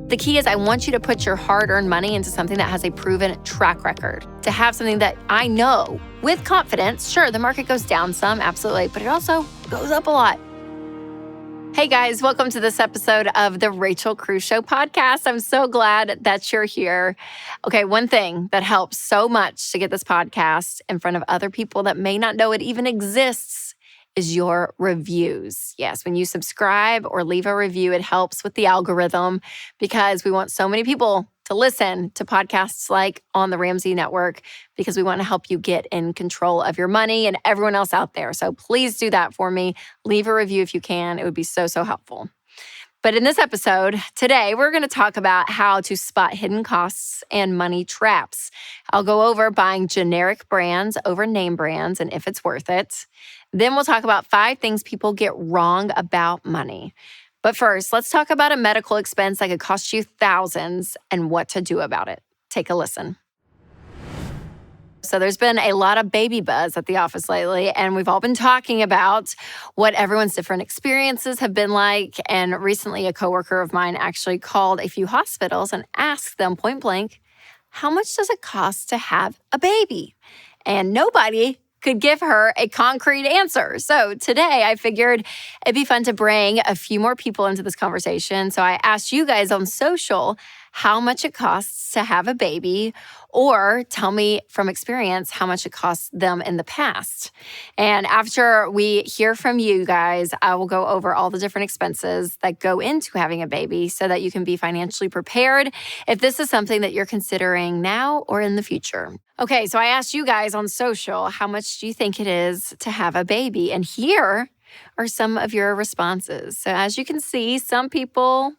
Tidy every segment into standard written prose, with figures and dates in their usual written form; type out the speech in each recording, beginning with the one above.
The key is I want you to put your hard-earned money into something that has a proven track record, to have something that I know with confidence. Sure, the market goes down some, absolutely, but it also goes up a lot. Hey guys, welcome to this episode of the Rachel Cruze Show podcast. I'm so glad that you're here. Okay, one thing that helps so much to get this podcast in front of other people that may not know it even exists is your reviews. Yes, when you subscribe or leave a review, it helps with the algorithm because we want so many people to listen to podcasts like on the Ramsey Network because we want to help you get in control of your money and everyone else out there. So please do that for me. Leave a review if you can. It would be so helpful. But in this episode today, we're going to talk about how to spot hidden costs and money traps. I'll go over buying generic brands over name brands and if it's worth it. Then we'll talk about 5 things people get wrong about money. But first, let's talk about a medical expense that could cost you thousands and what to do about it. Take a listen. So there's been a lot of baby buzz at the office lately, and we've all been talking about what everyone's different experiences have been like. And recently, a coworker of mine actually called a few hospitals and asked them point blank, how much does it cost to have a baby? And nobody could give her a concrete answer. So today I figured it'd be fun to bring a few more people into this conversation. So I asked you guys on social how much it costs to have a baby, or tell me from experience how much it cost them in the past. And after we hear from you guys, I will go over all the different expenses that go into having a baby so that you can be financially prepared if this is something that you're considering now or in the future. Okay, so I asked you guys on social, how much do you think it is to have a baby? And here are some of your responses. So as you can see, some people,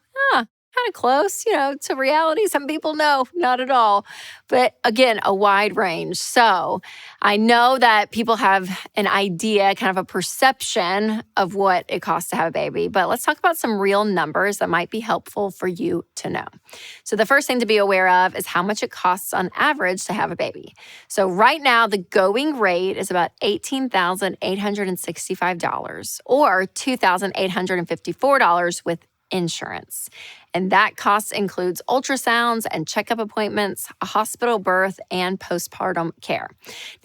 kind of close, to reality. Some people, no, not at all. But again, a wide range. So I know that people have an idea, kind of a perception of what it costs to have a baby. But let's talk about some real numbers that might be helpful for you to know. So the first thing to be aware of is how much it costs on average to have a baby. So right now, the going rate is about $18,865 or $2,854 with insurance. And that cost includes ultrasounds and checkup appointments, a hospital birth, and postpartum care.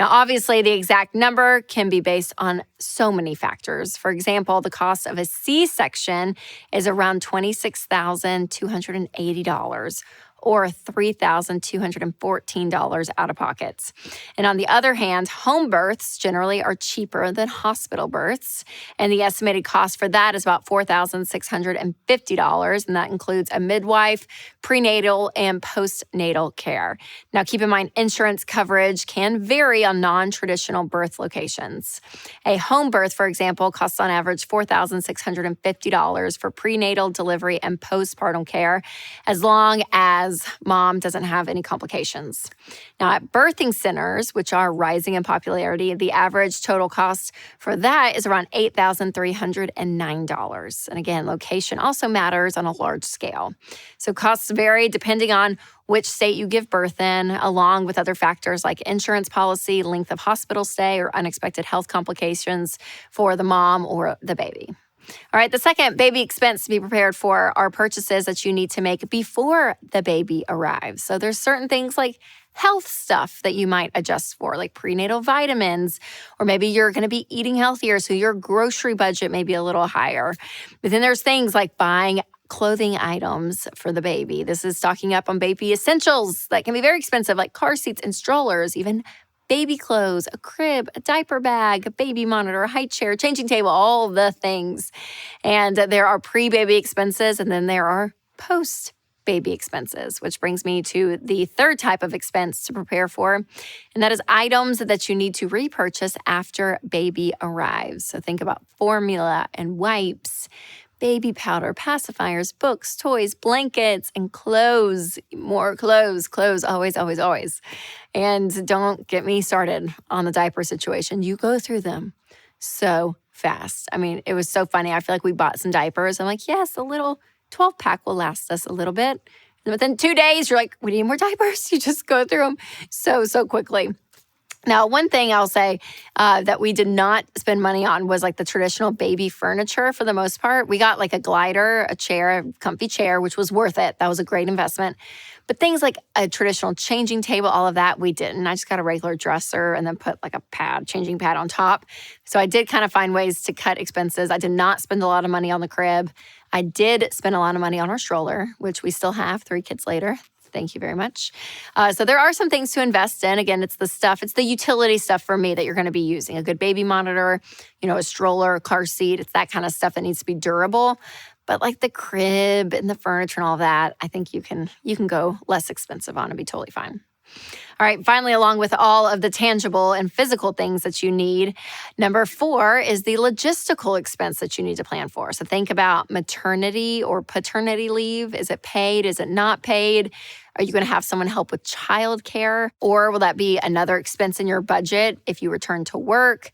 Now, obviously, the exact number can be based on so many factors. For example, the cost of a C-section is around $26,280. or $3,214 out of pocket. And on the other hand, home births generally are cheaper than hospital births. And the estimated cost for that is about $4,650. And that includes a midwife, prenatal, and postnatal care. Now, keep in mind, insurance coverage can vary on non-traditional birth locations. A home birth, for example, costs on average $4,650 for prenatal, delivery, and postpartum care, as long as mom doesn't have any complications. Now, at birthing centers, which are rising in popularity, the average total cost for that is around $8,309. And again, location also matters on a large scale. So costs vary depending on which state you give birth in, along with other factors like insurance policy, length of hospital stay, or unexpected health complications for the mom or the baby. All right, the second baby expense to be prepared for are purchases that you need to make before the baby arrives. So there's certain things like health stuff that you might adjust for, like prenatal vitamins, or maybe you're going to be eating healthier, so your grocery budget may be a little higher. But then there's things like buying clothing items for the baby. This is stocking up on baby essentials that can be very expensive, like car seats and strollers, even baby clothes, a crib, a diaper bag, a baby monitor, a high chair, changing table, all the things. And there are pre-baby expenses, and then there are post-baby expenses, which brings me to the third type of expense to prepare for, and that is items that you need to repurchase after baby arrives. So think about formula and wipes, baby powder, pacifiers, books, toys, blankets, and clothes. More clothes, always, always, always. And don't get me started on the diaper situation. You go through them so fast. I mean, it was so funny. I feel like we bought some diapers. I'm like, yes, a little 12-pack will last us a little bit. And within 2 days, you're like, we need more diapers. You just go through them so quickly. Now, one thing I'll say that we did not spend money on was like the traditional baby furniture for the most part. We got like a glider, a chair, a comfy chair, which was worth it. That was a great investment. But things like a traditional changing table, all of that, we didn't. I just got a regular dresser and then put like a changing pad on top. So I did kind of find ways to cut expenses. I did not spend a lot of money on the crib. I did spend a lot of money on our stroller, which we still have 3 kids later. Thank you very much. So there are some things to invest in. Again, it's the utility stuff for me that you're going to be using. A good baby monitor, a stroller, car seat. It's that kind of stuff that needs to be durable. But like the crib and the furniture and all that, I think you can go less expensive on and be totally fine. All right, finally, along with all of the tangible and physical things that you need, number 4 is the logistical expense that you need to plan for. So think about maternity or paternity leave. Is it paid? Is it not paid? Are you going to have someone help with childcare? Or will that be another expense in your budget if you return to work?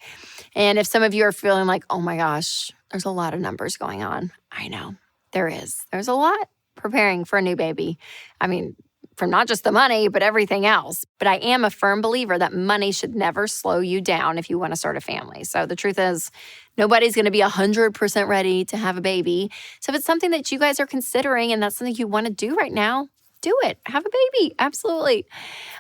And if some of you are feeling like, oh my gosh, there's a lot of numbers going on. I know, there is. There's a lot preparing for a new baby. I mean, from not just the money, but everything else. But I am a firm believer that money should never slow you down if you want to start a family. So the truth is, nobody's going to be 100% ready to have a baby. So if it's something that you guys are considering and that's something you want to do right now, do it. Have a baby. Absolutely.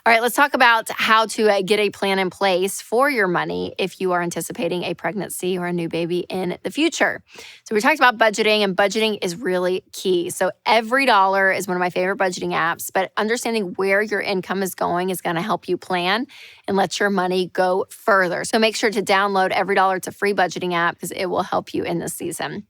All right, let's talk about how to get a plan in place for your money if you are anticipating a pregnancy or a new baby in the future. So we talked about budgeting, and budgeting is really key. So Every Dollar is one of my favorite budgeting apps, but understanding where your income is going is going to help you plan and let your money go further. So make sure to download Every Dollar. It's a free budgeting app because it will help you in this season.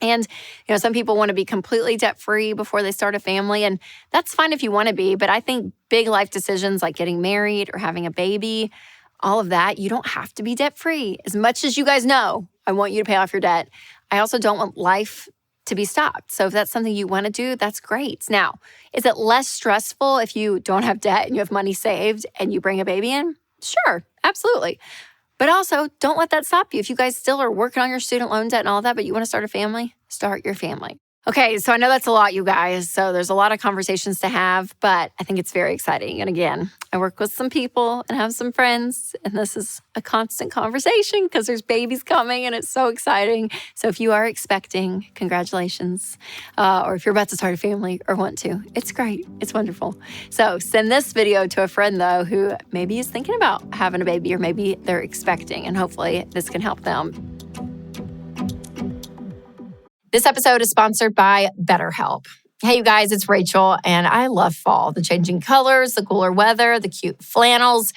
And, some people want to be completely debt-free before they start a family, and that's fine if you want to be, but I think big life decisions like getting married or having a baby, all of that, you don't have to be debt-free. As much as you guys know, I want you to pay off your debt. I also don't want life to be stopped. So if that's something you want to do, that's great. Now, is it less stressful if you don't have debt and you have money saved and you bring a baby in? Sure, absolutely. But also, don't let that stop you. If you guys still are working on your student loan debt and all that, but you want to start a family, start your family. Okay, so I know that's a lot, you guys. So there's a lot of conversations to have, but I think it's very exciting. And again, I work with some people and have some friends, and this is a constant conversation because there's babies coming and it's so exciting. So if you are expecting, congratulations. Or if you're about to start a family or want to, it's great. It's wonderful. So send this video to a friend, though, who maybe is thinking about having a baby or maybe they're expecting, and hopefully this can help them. This episode is sponsored by BetterHelp. Hey, you guys, it's Rachel, and I love fall. The changing colors, the cooler weather, the cute flannels.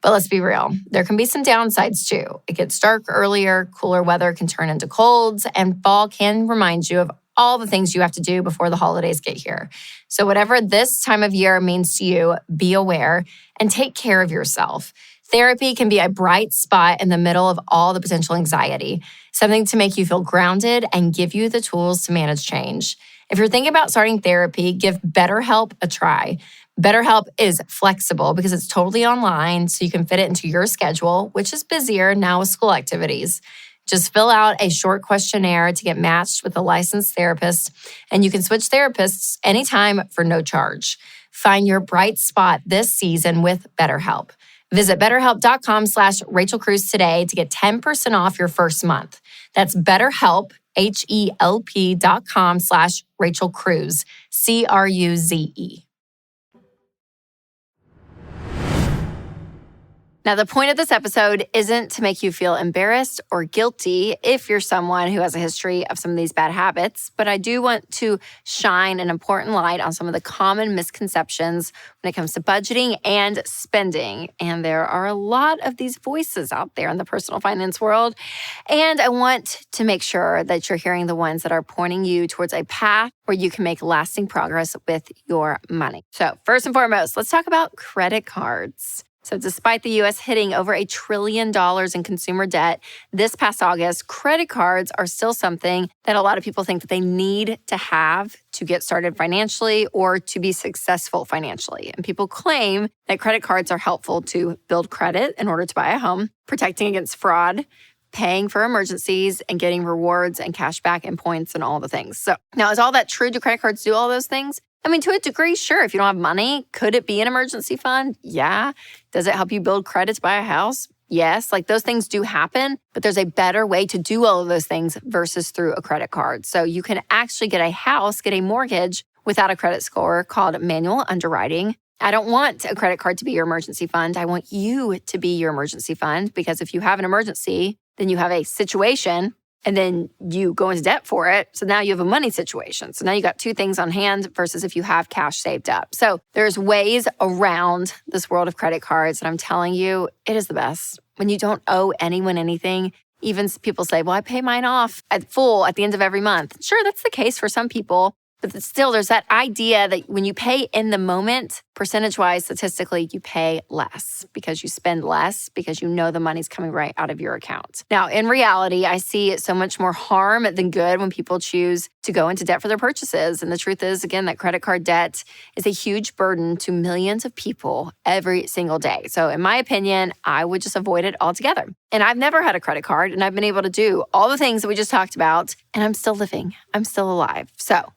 But let's be real, there can be some downsides too. It gets dark earlier, cooler weather can turn into colds, and fall can remind you of all the things you have to do before the holidays get here. So whatever this time of year means to you, be aware and take care of yourself. Therapy can be a bright spot in the middle of all the potential anxiety, something to make you feel grounded and give you the tools to manage change. If you're thinking about starting therapy, give BetterHelp a try. BetterHelp is flexible because it's totally online, so you can fit it into your schedule, which is busier now with school activities. Just fill out a short questionnaire to get matched with a licensed therapist, and you can switch therapists anytime for no charge. Find your bright spot this season with BetterHelp. Visit BetterHelp.com/Rachel Cruz today to get 10% off your first month. That's BetterHelp, HELP.com/Rachel Cruz, CRUZE. Now, the point of this episode isn't to make you feel embarrassed or guilty if you're someone who has a history of some of these bad habits, but I do want to shine an important light on some of the common misconceptions when it comes to budgeting and spending. And there are a lot of these voices out there in the personal finance world, and I want to make sure that you're hearing the ones that are pointing you towards a path where you can make lasting progress with your money. So first and foremost, let's talk about credit cards. So despite the U.S. hitting over $1 trillion in consumer debt this past August, credit cards are still something that a lot of people think that they need to have to get started financially or to be successful financially. And people claim that credit cards are helpful to build credit in order to buy a home, protecting against fraud, paying for emergencies and getting rewards and cash back and points and all the things. So now, is all that true? Do credit cards do all those things? I mean, to a degree, sure. If you don't have money, could it be an emergency fund? Yeah. Does it help you build credit to buy a house? Yes. Like those things do happen, but there's a better way to do all of those things versus through a credit card. So you can actually get a house, get a mortgage without a credit score called manual underwriting. I don't want a credit card to be your emergency fund. I want you to be your emergency fund, because if you have an emergency, then you have a situation and then you go into debt for it. So now you have a money situation. So now you got two things on hand versus if you have cash saved up. So there's ways around this world of credit cards. And I'm telling you, it is the best. When you don't owe anyone anything, even people say, well, I pay mine off at full at the end of every month. Sure, that's the case for some people. But still, there's that idea that when you pay in the moment, percentage-wise, statistically, you pay less because you spend less because you know the money's coming right out of your account. Now, in reality, I see so much more harm than good when people choose to go into debt for their purchases. And the truth is, again, that credit card debt is a huge burden to millions of people every single day. So in my opinion, I would just avoid it altogether. And I've never had a credit card, and I've been able to do all the things that we just talked about, and I'm still living. I'm still alive. So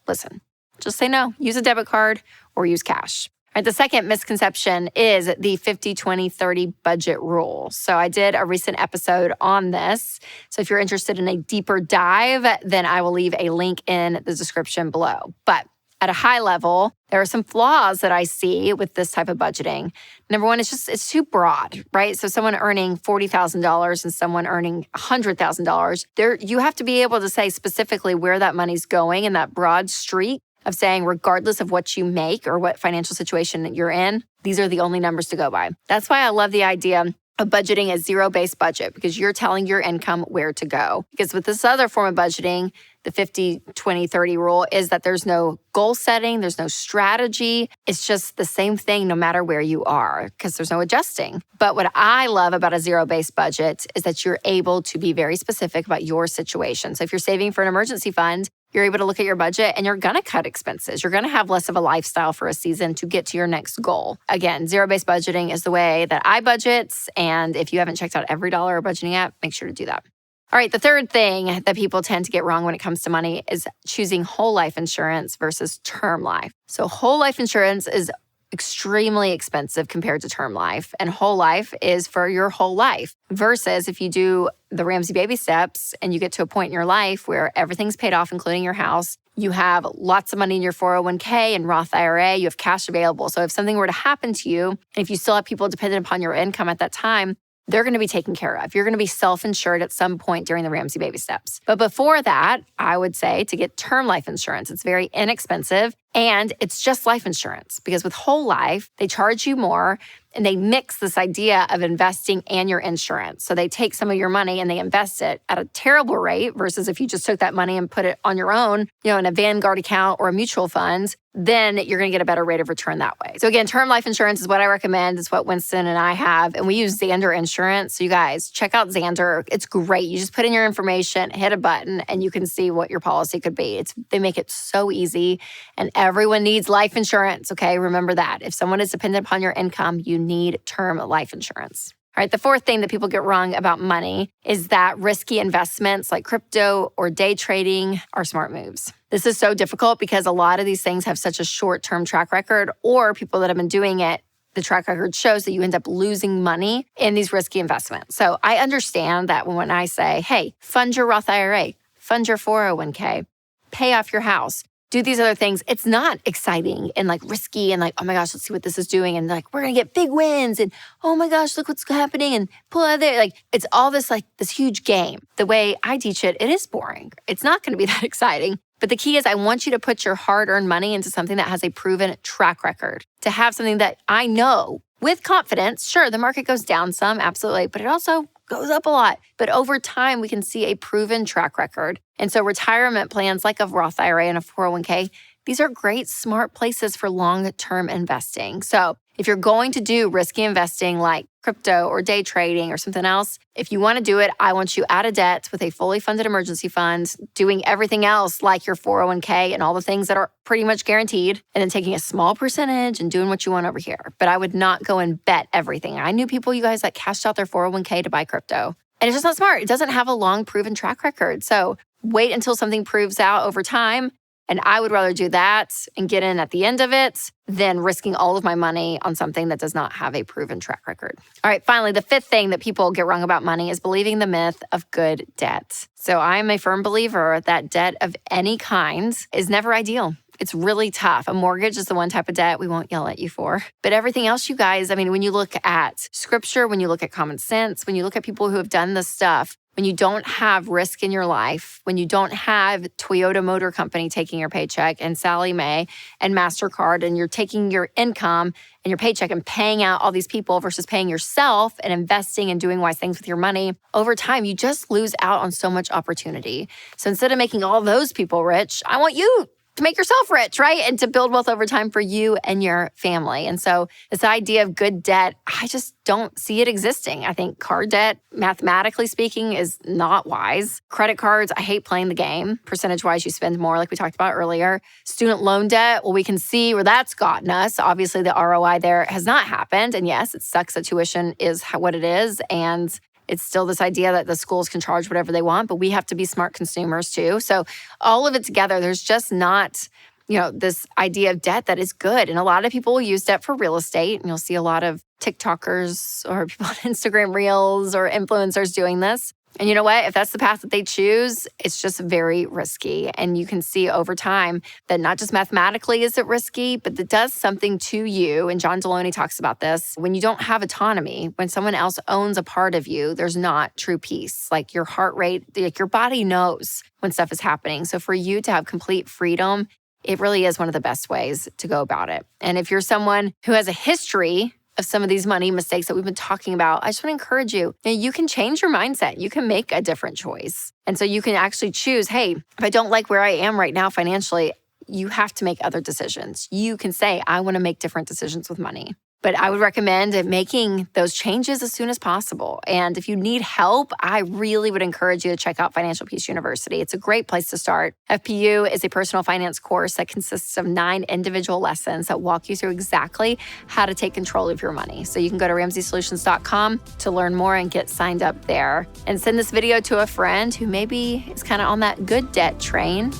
listen, just say no. Use a debit card or use cash. All right, the second misconception is the 50-20-30 budget rule. So I did a recent episode on this. So if you're interested in a deeper dive, then I will leave a link in the description below. But at a high level, there are some flaws that I see with this type of budgeting. Number one, it's too broad, right? So someone earning $40,000 and someone earning $100,000, you have to be able to say specifically where that money's going in that broad streak of saying, regardless of what you make or what financial situation that you're in, these are the only numbers to go by. That's why I love the idea of budgeting a zero-based budget, because you're telling your income where to go. Because with this other form of budgeting, the 50-20-30 rule is that there's no goal setting, there's no strategy. It's just the same thing no matter where you are, because there's no adjusting. But what I love about a zero-based budget is that you're able to be very specific about your situation. So if you're saving for an emergency fund, you're able to look at your budget and you're going to cut expenses. You're going to have less of a lifestyle for a season to get to your next goal. Again, zero-based budgeting is the way that I budget. And if you haven't checked out Every Dollar Budgeting app, make sure to do that. All right, the third thing that people tend to get wrong when it comes to money is choosing whole life insurance versus term life. So whole life insurance is extremely expensive compared to term life, and whole life is for your whole life. Versus if you do the Ramsey baby steps and you get to a point in your life where everything's paid off, including your house, you have lots of money in your 401k and Roth IRA, you have cash available. So if something were to happen to you, and if you still have people dependent upon your income at that time, they're going to be taken care of. You're going to be self-insured at some point during the Ramsey baby steps. But before that, I would say to get term life insurance. It's very inexpensive and it's just life insurance, because with whole life, they charge you more and they mix this idea of investing and your insurance. So they take some of your money and they invest it at a terrible rate versus if you just took that money and put it on your own, in a Vanguard account or a mutual fund, then you're going to get a better rate of return that way. So again, term life insurance is what I recommend. It's what Winston and I have. And we use Xander Insurance. So you guys, check out Xander. It's great. You just put in your information, hit a button, and you can see what your policy could be. They make it so easy. And everyone needs life insurance, okay? Remember that. If someone is dependent upon your income, you need term life insurance. All right, the fourth thing that people get wrong about money is that risky investments like crypto or day trading are smart moves. This is so difficult because a lot of these things have such a short-term track record, or people that have been doing it, the track record shows that you end up losing money in these risky investments. So I understand that when I say, hey, fund your Roth IRA, fund your 401k, pay off your house, do these other things, it's not exciting and risky and oh my gosh, let's see what this is doing. And we're going to get big wins. And oh my gosh, look what's happening. And pull out of there. It's all this this huge game. The way I teach it, it is boring. It's not going to be that exciting. But the key is I want you to put your hard-earned money into something that has a proven track record, to have something that I know with confidence. Sure, the market goes down some, absolutely, but it also goes up a lot. But over time, we can see a proven track record. And so retirement plans like a Roth IRA and a 401k, these are great, smart places for long-term investing. So if you're going to do risky investing like crypto or day trading or something else, if you want to do it, I want you out of debt with a fully funded emergency fund, doing everything else like your 401k and all the things that are pretty much guaranteed, and then taking a small percentage and doing what you want over here. But I would not go and bet everything. I knew people, you guys, that cashed out their 401k to buy crypto. And it's just not smart. It doesn't have a long proven track record. So wait until something proves out over time. And I would rather do that and get in at the end of it than risking all of my money on something that does not have a proven track record. All right, finally, the fifth thing that people get wrong about money is believing the myth of good debt. So I'm a firm believer that debt of any kind is never ideal. It's really tough. A mortgage is the one type of debt we won't yell at you for. But everything else, you guys, I mean, when you look at scripture, when you look at common sense, when you look at people who have done this stuff, when you don't have risk in your life, when you don't have Toyota Motor Company taking your paycheck and Sally Mae and MasterCard, and you're taking your income and your paycheck and paying out all these people versus paying yourself and investing and doing wise things with your money, over time, you just lose out on so much opportunity. So instead of making all those people rich, I want you to make yourself rich, right? And to build wealth over time for you and your family. And so this idea of good debt, I just don't see it existing. I think card debt, mathematically speaking, is not wise. Credit cards, I hate playing the game. Percentage-wise, you spend more, like we talked about earlier. Student loan debt, well, we can see where that's gotten us. Obviously, the ROI there has not happened. And yes, it sucks that tuition is what it is. And it's still this idea that the schools can charge whatever they want, but we have to be smart consumers too. So all of it together, there's just not, this idea of debt that is good. And a lot of people will use debt for real estate. And you'll see a lot of TikTokers or people on Instagram Reels or influencers doing this. And you know what? If that's the path that they choose, it's just very risky. And you can see over time that not just mathematically is it risky, but it does something to you. And John Deloney talks about this. When you don't have autonomy, when someone else owns a part of you, there's not true peace. Like your heart rate, like your body knows when stuff is happening. So for you to have complete freedom, it really is one of the best ways to go about it. And if you're someone who has a history of some of these money mistakes that we've been talking about, I just want to encourage you. You can change your mindset. You can make a different choice. And so you can actually choose, hey, if I don't like where I am right now financially, you have to make other decisions. You can say, I want to make different decisions with money. But I would recommend making those changes as soon as possible. And if you need help, I really would encourage you to check out Financial Peace University. It's a great place to start. FPU is a personal finance course that consists of 9 individual lessons that walk you through exactly how to take control of your money. So you can go to RamseySolutions.com to learn more and get signed up there. And send this video to a friend who maybe is kind of on that good debt train.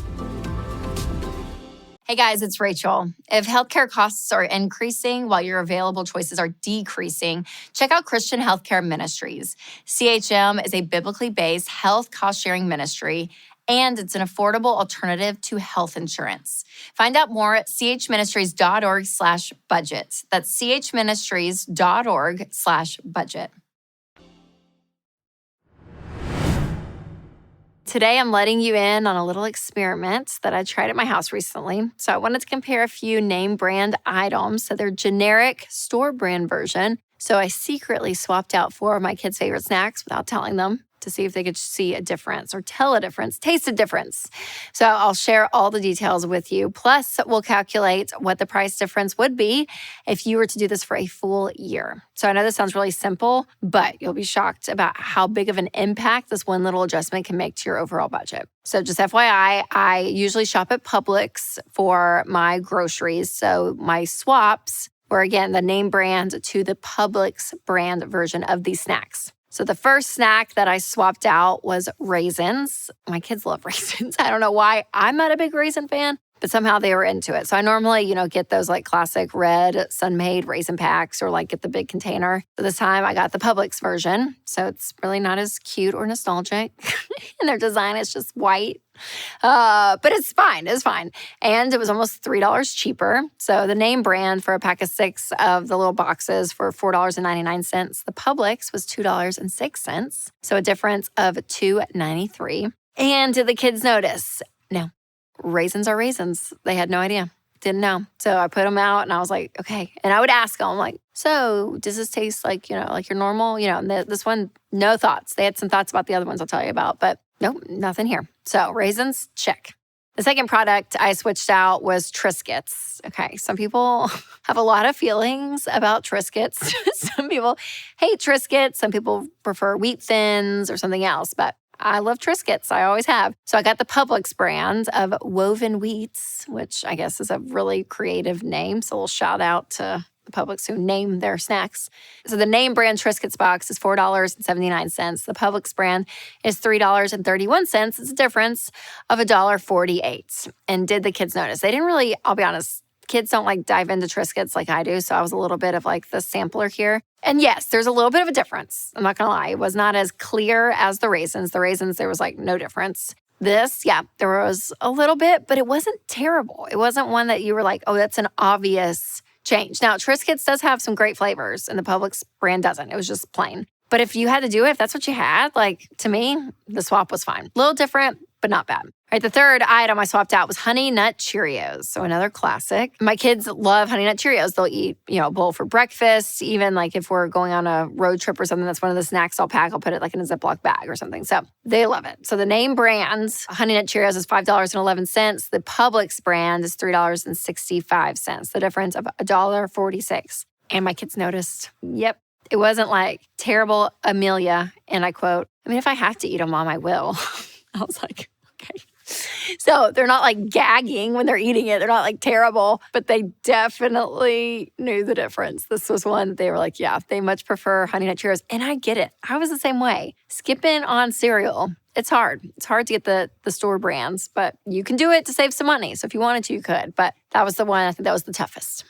Hey guys, it's Rachel. If healthcare costs are increasing while your available choices are decreasing, check out Christian Healthcare Ministries. CHM is a biblically based health cost-sharing ministry, and it's an affordable alternative to health insurance. Find out more at chministries.org/budget. That's chministries.org/budget. Today, I'm letting you in on a little experiment that I tried at my house recently. So I wanted to compare a few name brand items to their generic store brand version. So I secretly swapped out 4 of my kids' favorite snacks without telling them to see if they could see a difference or tell a difference, taste a difference. So I'll share all the details with you. Plus, we'll calculate what the price difference would be if you were to do this for a full year. So I know this sounds really simple, but you'll be shocked about how big of an impact this one little adjustment can make to your overall budget. So just FYI, I usually shop at Publix for my groceries. So my swaps were, again, the name brand to the Publix brand version of these snacks. So the first snack that I swapped out was raisins. My kids love raisins. I don't know why. I'm not a big raisin fan, but somehow they were into it. So I normally, get those like classic red Sun-Maid raisin packs or like get the big container. So this time I got the Publix version. So it's really not as cute or nostalgic. And their design is just white. But it's fine. It's fine. And it was almost $3 cheaper. So the name brand for a pack of 6 of the little boxes for $4.99. The Publix was $2.06. So a difference of $2.93. And did the kids notice? No. Raisins are raisins. They had no idea. Didn't know. So I put them out and I was like, okay. And I would ask them like, so does this taste like, like your normal, and this one, no thoughts. They had some thoughts about the other ones I'll tell you about, but nope, nothing here. So raisins, check. The second product I switched out was Triscuits. Okay, some people have a lot of feelings about Triscuits. Some people hate Triscuits. Some people prefer Wheat Thins or something else, but I love Triscuits. I always have. So I got the Publix brand of woven wheats, which I guess is a really creative name. So a little shout out to the Publix who name their snacks. So the name brand Triscuits box is $4.79. The Publix brand is $3.31. It's a difference of $1.48. And did the kids notice? They didn't really, I'll be honest, kids don't like dive into Triscuits like I do. So I was a little bit of like the sampler here. And yes, there's a little bit of a difference. I'm not going to lie. It was not as clear as the raisins. The raisins, there was like no difference. This, yeah, there was a little bit, but it wasn't terrible. It wasn't one that you were like, oh, that's an obvious change. Now, Triscuits does have some great flavors, and the Publix brand doesn't. It was just plain. But if you had to do it, if that's what you had, like to me, the swap was fine. A little different, but not bad. All right, the third item I swapped out was Honey Nut Cheerios. So another classic. My kids love Honey Nut Cheerios. They'll eat, a bowl for breakfast. Even like if we're going on a road trip or something, that's one of the snacks I'll pack. I'll put it like in a Ziploc bag or something. So they love it. So the name brand, Honey Nut Cheerios, is $5.11. The Publix brand is $3.65. The difference of $1.46. And my kids noticed, yep, it wasn't like terrible Amelia. And I quote, I mean, if I have to eat them, Mom, I will. I was like, okay. So they're not like gagging when they're eating it. They're not like terrible, but they definitely knew the difference. This was one that they were like, yeah, they much prefer Honey Nut Cheerios. And I get it. I was the same way. Skipping on cereal, it's hard. It's hard to get the store brands, but you can do it to save some money. So if you wanted to, you could. But that was the one, I think that was the toughest.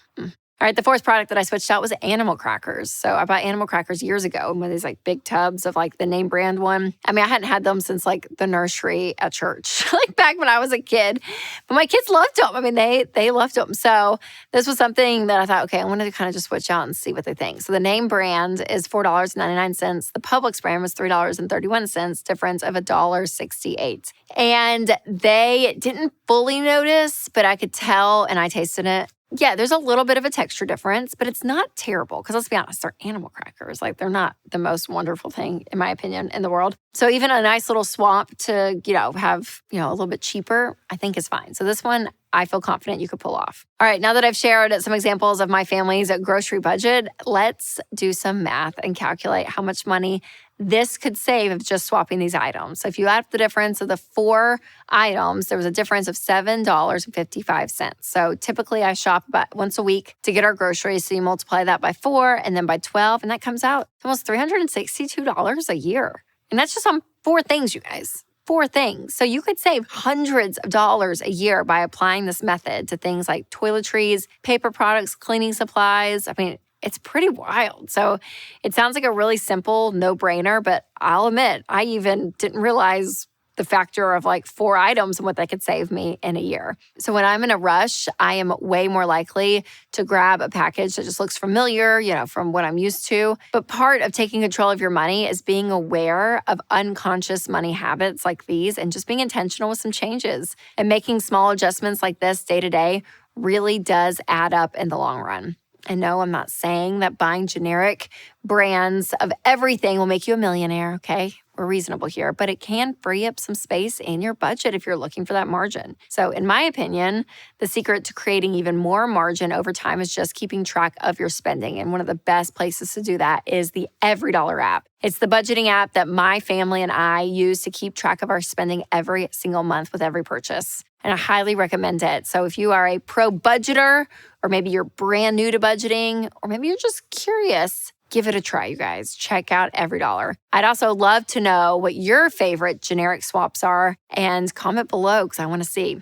All right, the fourth product that I switched out was animal crackers. So I bought animal crackers years ago in one of these like big tubs of like the name brand one. I mean, I hadn't had them since like the nursery at church, like back when I was a kid. But my kids loved them. I mean, they loved them. So this was something that I thought, okay, I wanted to kind of just switch out and see what they think. So the name brand is $4.99. The Publix brand was $3.31, difference of $1.68. And they didn't fully notice, but I could tell and I tasted it. Yeah, there's a little bit of a texture difference, but it's not terrible because let's be honest, they're animal crackers. Like they're not the most wonderful thing, in my opinion, in the world. So even a nice little swap to, have, a little bit cheaper, I think is fine. So this one, I feel confident you could pull off. All right, now that I've shared some examples of my family's grocery budget, let's do some math and calculate how much money this could save of just swapping these items. So if you add up the difference of the 4 items, there was a difference of $7.55. So typically I shop about once a week to get our groceries. So you multiply that by 4 and then by 12, and that comes out almost $362 a year. And that's just on 4 things, you guys. 4 things. So you could save hundreds of dollars a year by applying this method to things like toiletries, paper products, cleaning supplies. I mean, it's pretty wild. So it sounds like a really simple no-brainer, but I'll admit, I even didn't realize the factor of like 4 items and what that could save me in a year. So when I'm in a rush, I am way more likely to grab a package that just looks familiar, from what I'm used to. But part of taking control of your money is being aware of unconscious money habits like these and just being intentional with some changes. And making small adjustments like this day to day really does add up in the long run. And no, I'm not saying that buying generic brands of everything will make you a millionaire, okay? We're reasonable here, but it can free up some space in your budget if you're looking for that margin. So in my opinion, the secret to creating even more margin over time is just keeping track of your spending. And one of the best places to do that is the Every Dollar app. It's the budgeting app that my family and I use to keep track of our spending every single month with every purchase. And I highly recommend it. So if you are a pro budgeter, or maybe you're brand new to budgeting, or maybe you're just curious, give it a try, you guys. Check out Every Dollar. I'd also love to know what your favorite generic swaps are and comment below because I want to see,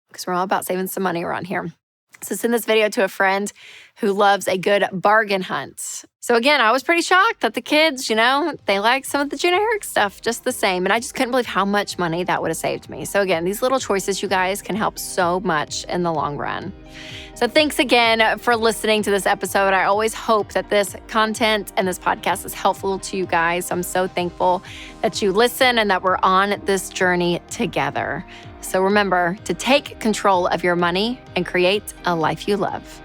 because we're all about saving some money around here. So send this video to a friend who loves a good bargain hunt. So again, I was pretty shocked that the kids, they like some of the generic stuff just the same. And I just couldn't believe how much money that would have saved me. So again, these little choices, you guys, can help so much in the long run. So thanks again for listening to this episode. I always hope that this content and this podcast is helpful to you guys. I'm so thankful that you listen and that we're on this journey together. So remember to take control of your money and create a life you love.